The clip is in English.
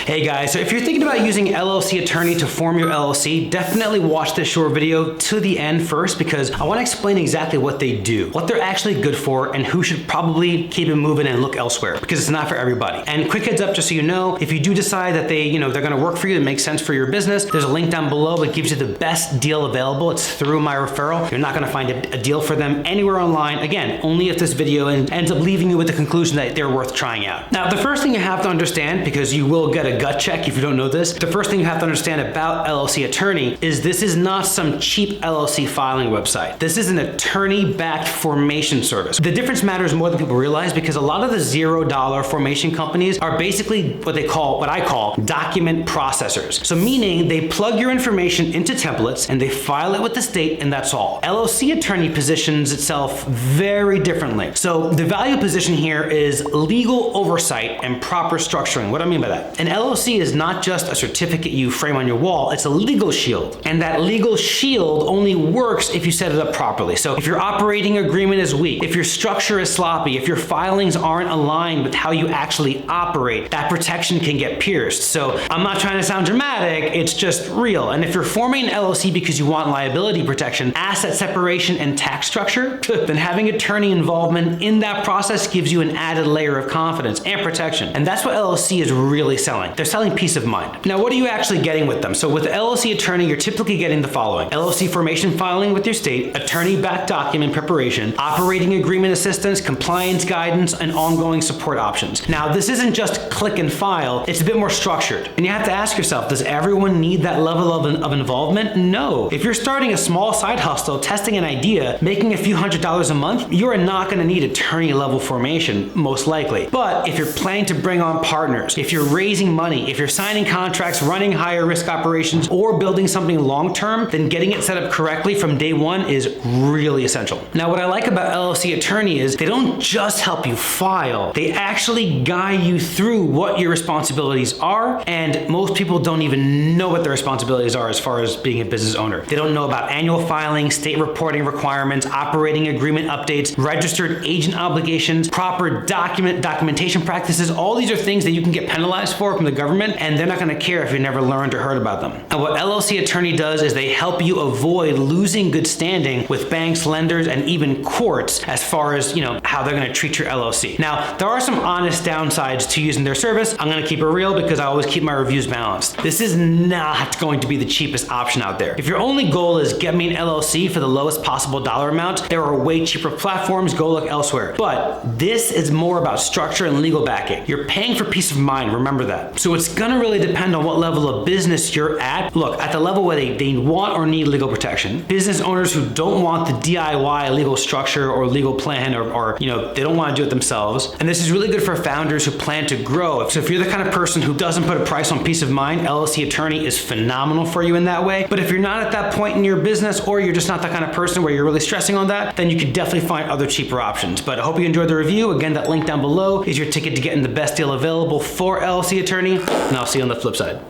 Hey guys, so if you're thinking about using LLC Attorney to form your LLC, definitely watch this short video to the end first because I want to explain exactly what they do, what they're actually good for, and who should probably keep it moving and look elsewhere because it's not for everybody. And quick heads up, just so you know, if you do decide that they're going to work for you, it makes sense for your business, there's a link down below that gives you the best deal available. It's through my referral. You're not going to find a deal for them anywhere online. Again, only if this video ends up leaving you with the conclusion that they're worth trying out. Now, the first thing you have to understand, because you will get a gut check if you don't know this, the first thing you have to understand about LLC Attorney is this is not some cheap LLC filing website. This is an attorney-backed formation service. The difference matters more than people realize because a lot of the $0 formation companies are basically what I call document processors. So meaning they plug your information into templates and they file it with the state and that's all. LLC Attorney positions itself very differently. So the value position here is legal oversight and proper structuring. What do I mean by that? An LLC is not just a certificate you frame on your wall, it's a legal shield. And that legal shield only works if you set it up properly. So if your operating agreement is weak, if your structure is sloppy, if your filings aren't aligned with how you actually operate, that protection can get pierced. So I'm not trying to sound dramatic, it's just real. And if you're forming an LLC because you want liability protection, asset separation, and tax structure, then having attorney involvement in that process gives you an added layer of confidence and protection. And that's what LLC is really selling. They're selling peace of mind. Now, what are you actually getting with them? So with LLC Attorney, you're typically getting the following: LLC formation filing with your state, attorney-backed document preparation, operating agreement assistance, compliance guidance, and ongoing support options. Now, this isn't just click and file, it's a bit more structured. And you have to ask yourself, does everyone need that level of involvement? No. If you're starting a small side hustle, testing an idea, making a few $100s a month, you are not going to need attorney level formation, most likely. But if you're planning to bring on partners, if you're raising money, if you're signing contracts, running higher risk operations, or building something long term, then getting it set up correctly from day one is really essential. Now, what I like about LLC Attorney is they don't just help you file, they actually guide you through what your responsibilities are, and most people don't even know what their responsibilities are as far as being a business owner. They don't know about annual filing, state reporting requirements, operating agreement updates, registered agent obligations, proper documentation practices. All these are things that you can get penalized for from the government, and they're not going to care if you never learned or heard about them. And what LLC Attorney does is they help you avoid losing good standing with banks, lenders, and even courts as far as, how they're going to treat your LLC. Now, there are some honest downsides to using their service. I'm going to keep it real because I always keep my reviews balanced. This is not going to be the cheapest option out there. If your only goal is get me an LLC for the lowest possible dollar amount, there are way cheaper platforms. Go look elsewhere. But this is more about structure and legal backing. You're paying for peace of mind. Remember that. So it's going to really depend on what level of business you're at. Look, at the level where they want or need legal protection, business owners who don't want the DIY legal structure or legal plan or they don't want to do it themselves. And this is really good for founders who plan to grow. So if you're the kind of person who doesn't put a price on peace of mind, LLC Attorney is phenomenal for you in that way. But if you're not at that point in your business, or you're just not that kind of person where you're really stressing on that, then you can definitely find other cheaper options. But I hope you enjoyed the review. Again, that link down below is your ticket to getting the best deal available for LLC Attorney, and I'll see you on the flip side.